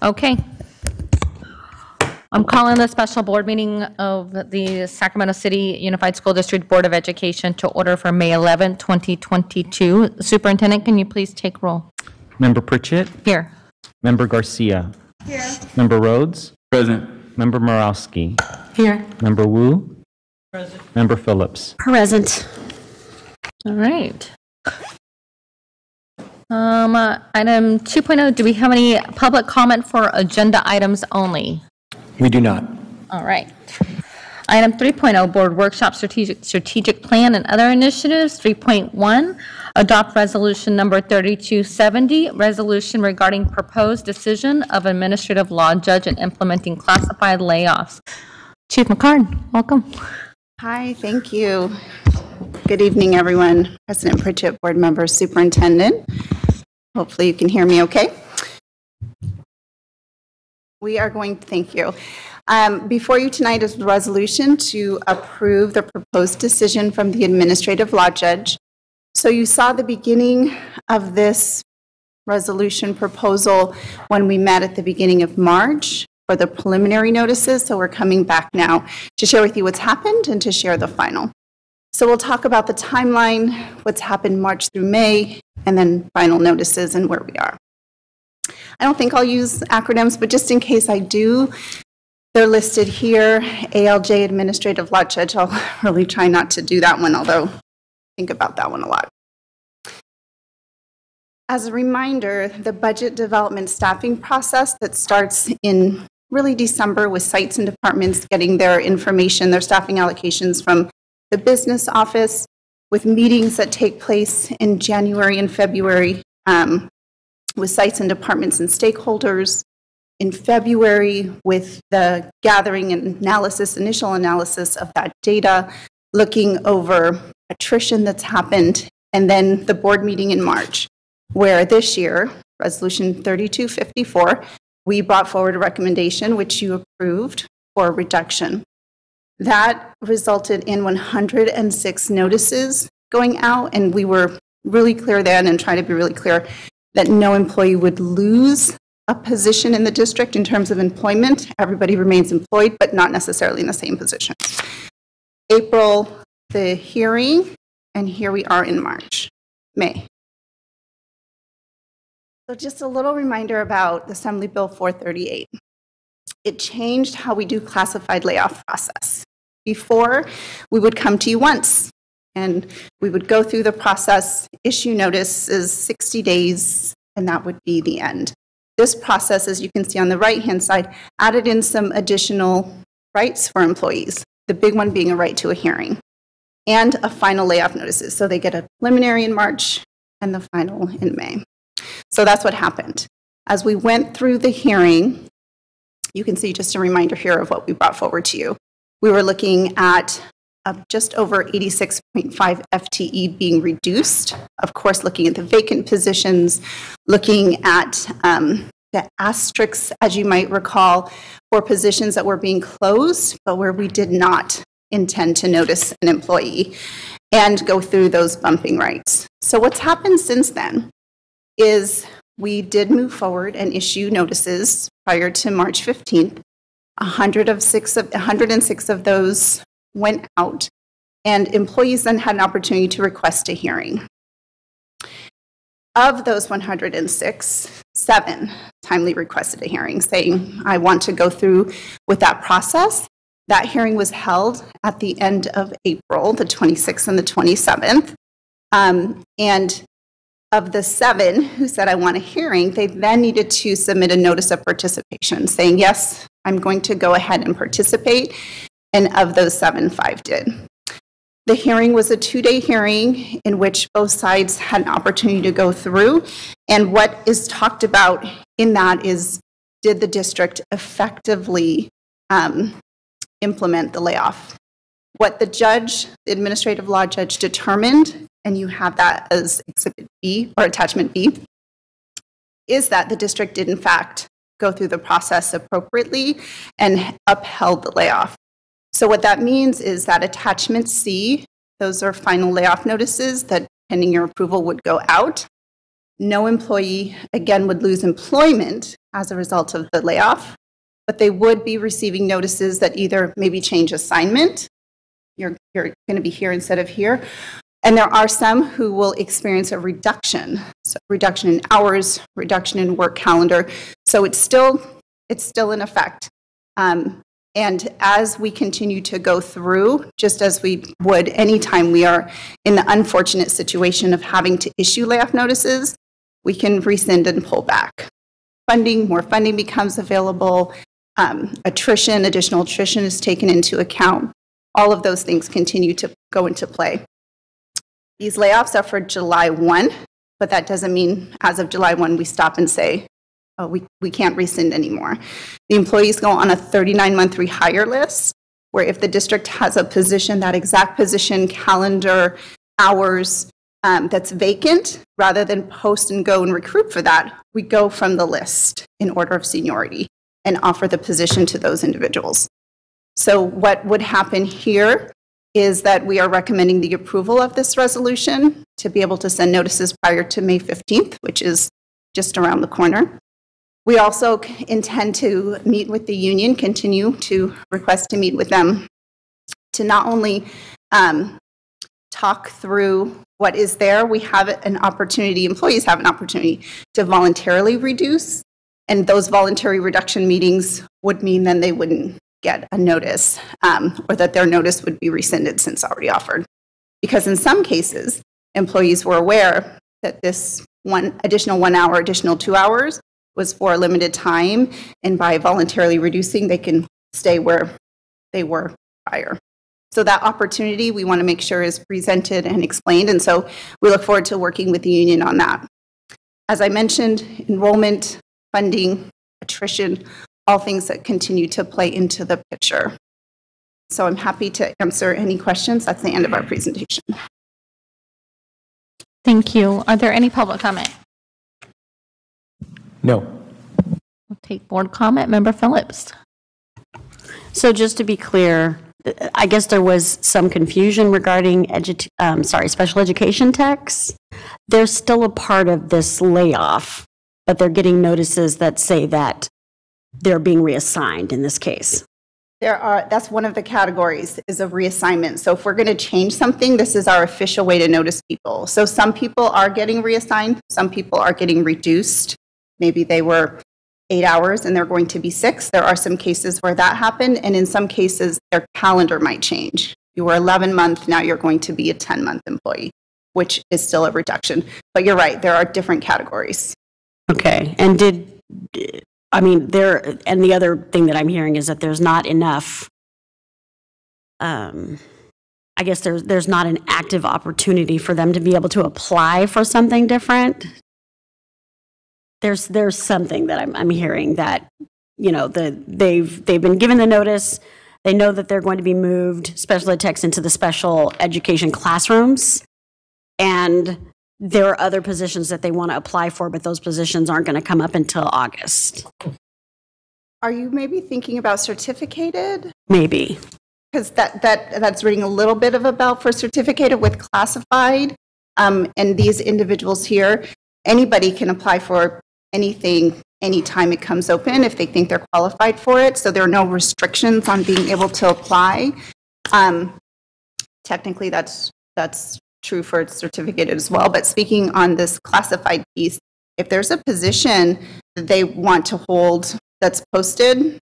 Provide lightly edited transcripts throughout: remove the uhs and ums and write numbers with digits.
Okay. I'm calling the special board meeting of the Sacramento City Unified School District Board of Education to order for May 11, 2022. Superintendent, can you please take roll? Member Pritchett? Here. Member Garcia? Here. Member Rhodes? Present. Member Morowski? Here. Member Wu? Present. Member Phillips? Present. All right. Item 2.0, do we have any public comment for agenda items only? We do not. All right. Item 3.0, board workshop strategic plan and other initiatives. 3.1, adopt resolution number 3270, resolution regarding proposed decision of administrative law judge and implementing classified layoffs. Chief McCard, welcome. Hi, thank you. Good evening, everyone. President Pritchett, board members, superintendent. Hopefully you can hear me okay. We are going to thank you. Before you tonight is the resolution to approve the proposed decision from the administrative law judge. So you saw the beginning of this resolution proposal when we met at the beginning of March for the preliminary notices. So we're coming back now to share with you what's happened and to share the final. So we'll talk about the timeline, what's happened March through May, and then final notices and where we are. I don't think I'll use acronyms, but just in case I do, they're listed here. ALJ, Administrative Law Judge. I'll really try not to do that one, although I think about that one a lot. As a reminder, the budget development staffing process that starts in really December with sites and departments getting their information, their staffing allocations from the business office, with meetings that take place in January and February with sites and departments and stakeholders. In February, with the gathering and analysis, initial analysis of that data, looking over attrition that's happened, and then the board meeting in March, where this year, Resolution 3254, we brought forward a recommendation which you approved for reduction. That resulted in 106 notices going out, and we were really clear then and trying to be really clear that no employee would lose a position in the district in terms of employment. Everybody remains employed, but not necessarily in the same position. April, the hearing, and here we are in May. So just a little reminder about Assembly Bill 438. It changed how we do classified layoff process. Before, we would come to you once, and we would go through the process, issue notices 60 days, and that would be the end. This process, as you can see on the right-hand side, added in some additional rights for employees, the big one being a right to a hearing and a final layoff notices. So they get a preliminary in March and the final in May. So that's what happened. As we went through the hearing, you can see just a reminder here of what we brought forward to you. We were looking at just over 86.5 FTE being reduced. Of course, looking at the vacant positions, looking at the asterisks, as you might recall, for positions that were being closed, but where we did not intend to notice an employee, and go through those bumping rights. So what's happened since then is we did move forward and issue notices prior to March 15th. 106 of those went out, and employees then had an opportunity to request a hearing. Of those 106, 7 timely requested a hearing, saying, I want to go through with that process. That hearing was held at the end of April, the 26th and the 27th. And of the 7 who said, I want a hearing, they then needed to submit a notice of participation, saying, yes, I'm going to go ahead and participate. And of those 7, 5 did. The hearing was a 2-day hearing in which both sides had an opportunity to go through. And what is talked about in that is, did the district effectively implement the layoff? What the judge, the administrative law judge, determined, and you have that as Exhibit B or Attachment B, is that the district did in fact go through the process appropriately and upheld the layoff. So what that means is that Attachment C, those are final layoff notices that, pending your approval, would go out. No employee, again, would lose employment as a result of the layoff, but they would be receiving notices that either maybe change assignment, you're going to be here instead of here, and there are some who will experience a reduction, so reduction in hours, reduction in work calendar, so it's still in effect. And as we continue to go through, just as we would anytime we are in the unfortunate situation of having to issue layoff notices, we can rescind and pull back. More funding becomes available, additional attrition is taken into account. All of those things continue to go into play. These layoffs are for July 1, but that doesn't mean as of July 1 we stop and say, oh, we can't rescind anymore. The employees go on a 39-month rehire list, where if the district has a position, that exact position, calendar, hours, that's vacant, rather than post and go and recruit for that, we go from the list in order of seniority and offer the position to those individuals. So what would happen here is that we are recommending the approval of this resolution to be able to send notices prior to May 15th, which is just around the corner. We also intend to meet with the union, continue to request to meet with them to not only talk through what is there, we have an opportunity, employees have an opportunity to voluntarily reduce, and those voluntary reduction meetings would mean then they wouldn't get a notice or that their notice would be rescinded since already offered. Because in some cases, employees were aware that this additional 1 hour, additional 2 hours was for a limited time, and by voluntarily reducing, they can stay where they were prior. So that opportunity we want to make sure is presented and explained, and so we look forward to working with the union on that. As I mentioned, enrollment, funding, attrition, all things that continue to play into the picture. So I'm happy to answer any questions. That's the end of our presentation. Thank you. Are there any public comment? No. We'll take board comment. Member Phillips. So just to be clear, I guess there was some confusion regarding special education techs. They're still a part of this layoff, but they're getting notices that say that they're being reassigned in this case. That's one of the categories is of reassignment. So if we're going to change something, this is our official way to notice people. So some people are getting reassigned, some people are getting reduced. Maybe they were 8 hours and they're going to be 6. There are some cases where that happened, and in some cases their calendar might change. You were 11-month, now you're going to be a 10-month employee, which is still a reduction. But you're right, there are different categories. Okay, and the other thing that I'm hearing is that there's not enough, I guess there's not an active opportunity for them to be able to apply for something different. There's something that I'm hearing that, they've been given the notice, they know that they're going to be moved, special ed techs, into the special education classrooms, and there are other positions that they want to apply for, but those positions aren't going to come up until August. Are you maybe thinking about certificated? Maybe. Because that's ringing a little bit of a bell for certificated with classified, and these individuals here, anybody can apply for anything anytime it comes open if they think they're qualified for it. So there are no restrictions on being able to apply. Technically, that's true for certificated as well. But speaking on this classified piece, if there's a position that they want to hold that's posted,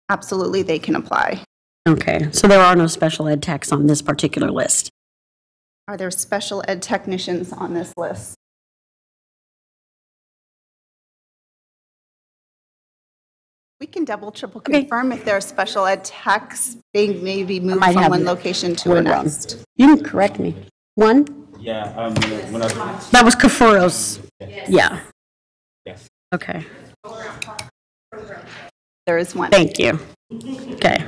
absolutely they can apply. Okay, so there are no special ed techs on this particular list. Are there special ed technicians on this list? We can double, triple confirm if there are special ed techs being maybe moved from one location to the next. You can correct me. One? Yeah, That was Kafuro's. Yeah. Yes. Okay. There is one. Thank you. Okay.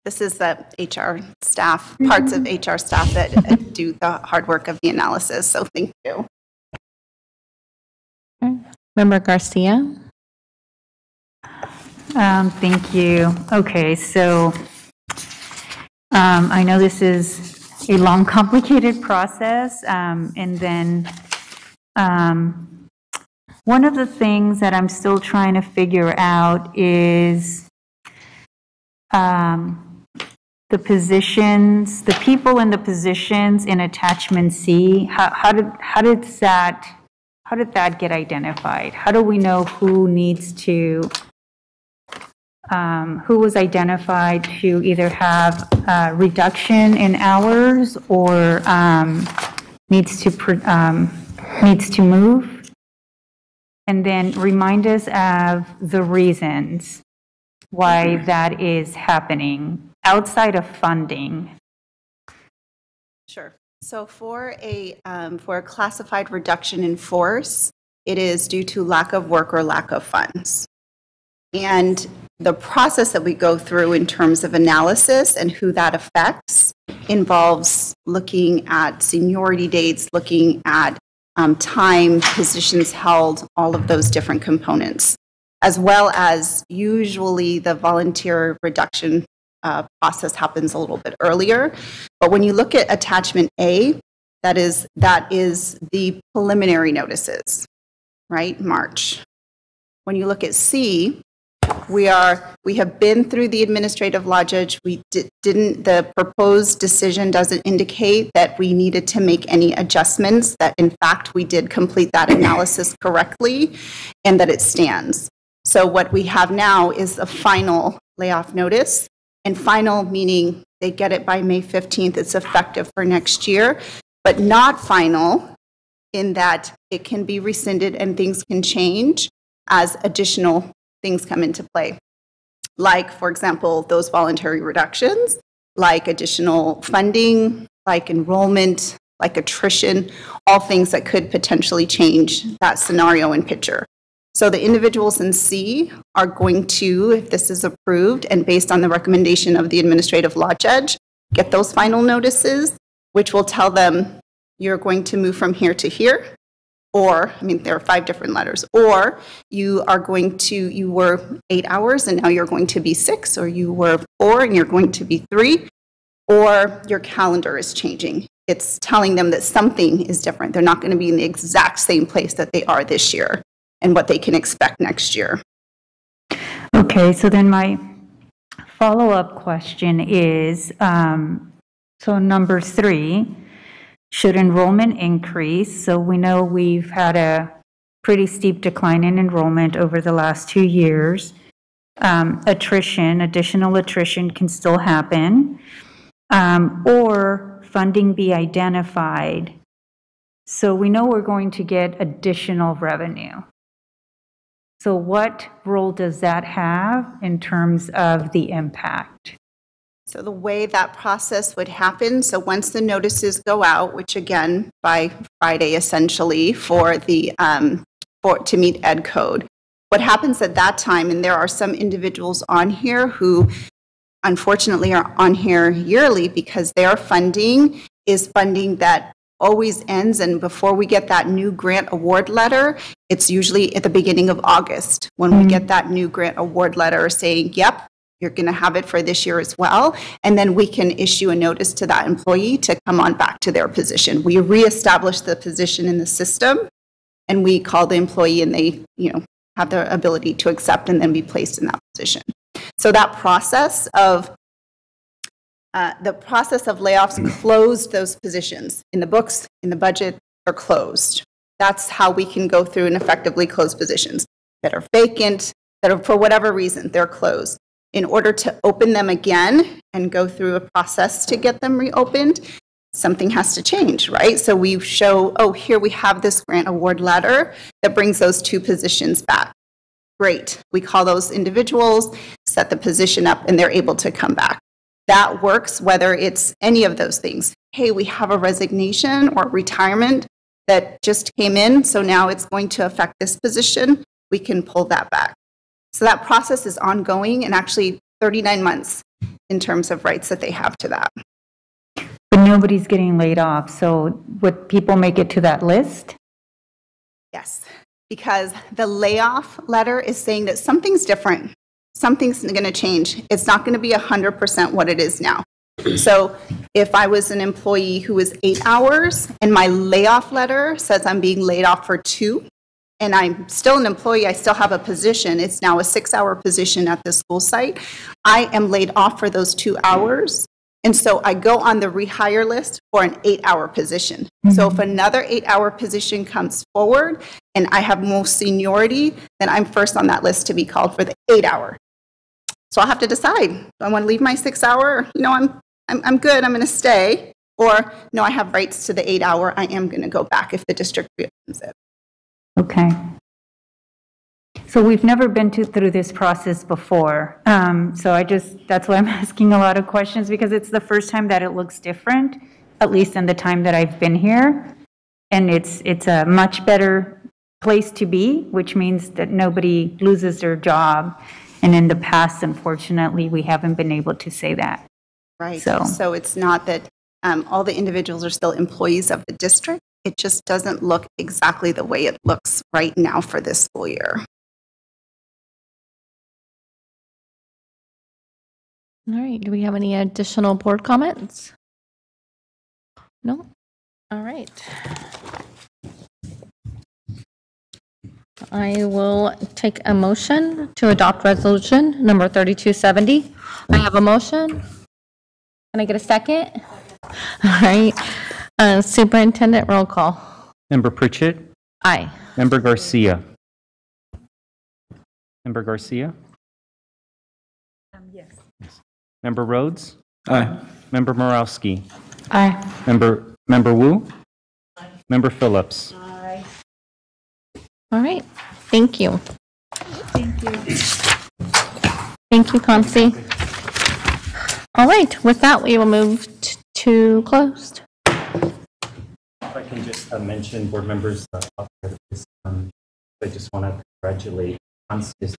This is the HR staff, parts of HR staff that do the hard work of the analysis, so thank you. Member Garcia. Thank you. Okay, so I know this is a long, complicated process, and then one of the things that I'm still trying to figure out is the positions, the people in the positions in attachment C. How did that get identified? How do we know who needs to, who was identified to either have a reduction in hours or needs to move? And then remind us of the reasons why that is happening outside of funding. Sure. So for a classified reduction in force, it is due to lack of work or lack of funds. And the process that we go through in terms of analysis and who that affects involves looking at seniority dates, looking at time, positions held, all of those different components, as well as usually the volunteer reduction process happens a little bit earlier. But when you look at attachment A, that is the preliminary notices, right? March. When you look at C, we have been through the administrative law judge. The proposed decision doesn't indicate that we needed to make any adjustments, that in fact we did complete that analysis correctly and that it stands. So what we have now is a final layoff notice, and final meaning they get it by May 15th, it's effective for next year, but not final in that it can be rescinded and things can change as additional things come into play. Like, for example, those voluntary reductions, like additional funding, like enrollment, like attrition, all things that could potentially change that scenario and picture. So the individuals in C are going to, if this is approved and based on the recommendation of the administrative law judge, get those final notices, which will tell them you're going to move from here to here. Or, I mean, there are 5 different letters. Or you were 8 hours and now you're going to be 6, or you were 4 and you're going to be 3, or your calendar is changing. It's telling them that something is different. They're not going to be in the exact same place that they are this year and what they can expect next year. Okay, so then my follow-up question is, so number 3, should enrollment increase? So we know we've had a pretty steep decline in enrollment over the last 2 years. Additional attrition can still happen, or funding be identified. So we know we're going to get additional revenue. So what role does that have in terms of the impact? So the way that process would happen, so once the notices go out, which again, by Friday essentially for the, to meet ed code, what happens at that time, and there are some individuals on here who unfortunately are on here yearly because their funding is funding that always ends, and before we get that new grant award letter, it's usually at the beginning of August when we get that new grant award letter saying, yep, you're going to have it for this year as well. And then we can issue a notice to that employee to come on back to their position. We reestablish the position in the system and we call the employee and they, have the ability to accept and then be placed in that position. So that process of layoffs closed those positions in the books, in the budget, are closed. That's how we can go through and effectively close positions that are vacant, that are for whatever reason, they're closed. In order to open them again and go through a process to get them reopened, something has to change, right? So we show, oh, here we have this grant award letter that brings those 2 positions back. Great. We call those individuals, set the position up, and they're able to come back. That works whether it's any of those things. Hey, we have a resignation or retirement that just came in, so now it's going to affect this position. We can pull that back. So that process is ongoing and actually 39 months in terms of rights that they have to that. But nobody's getting laid off, so would people make it to that list? Yes, because the layoff letter is saying that something's different. Something's going to change. It's not going to be 100% what it is now. So if I was an employee who was 8 hours and my layoff letter says I'm being laid off for 2, and I'm still an employee, I still have a position, it's now a 6-hour position at the school site, I am laid off for those 2 hours. And so I go on the rehire list for an 8-hour position. So if another 8-hour position comes forward and I have more seniority, then I'm first on that list to be called for the 8-hour. So I'll have to decide, do I want to leave my 6-hour, I'm good, I'm going to stay, or no, I have rights to the 8-hour, I am going to go back if the district reopens it. Okay. So we've never been through this process before. So that's why I'm asking a lot of questions, because it's the first time that it looks different, at least in the time that I've been here. And it's a much better place to be, which means that nobody loses their job. And in the past, unfortunately, we haven't been able to say that. Right. So it's not that all the individuals are still employees of the district. It just doesn't look exactly the way it looks right now for this school year. All right, do we have any additional board comments? No? All right. I will take a motion to adopt resolution number 3270. I have a motion. Can I get a second? All right. Superintendent, roll call. Member Pritchett? Aye. Member Garcia? Member Garcia? Yes. Member Rhodes? Aye. Member Morowski? Aye. Member Wu? Member Phillips? All right, thank you. Thank you. Thank you, Concy. All right, with that, we will move to closed. If I can just mention, board members, I just want to congratulate Constance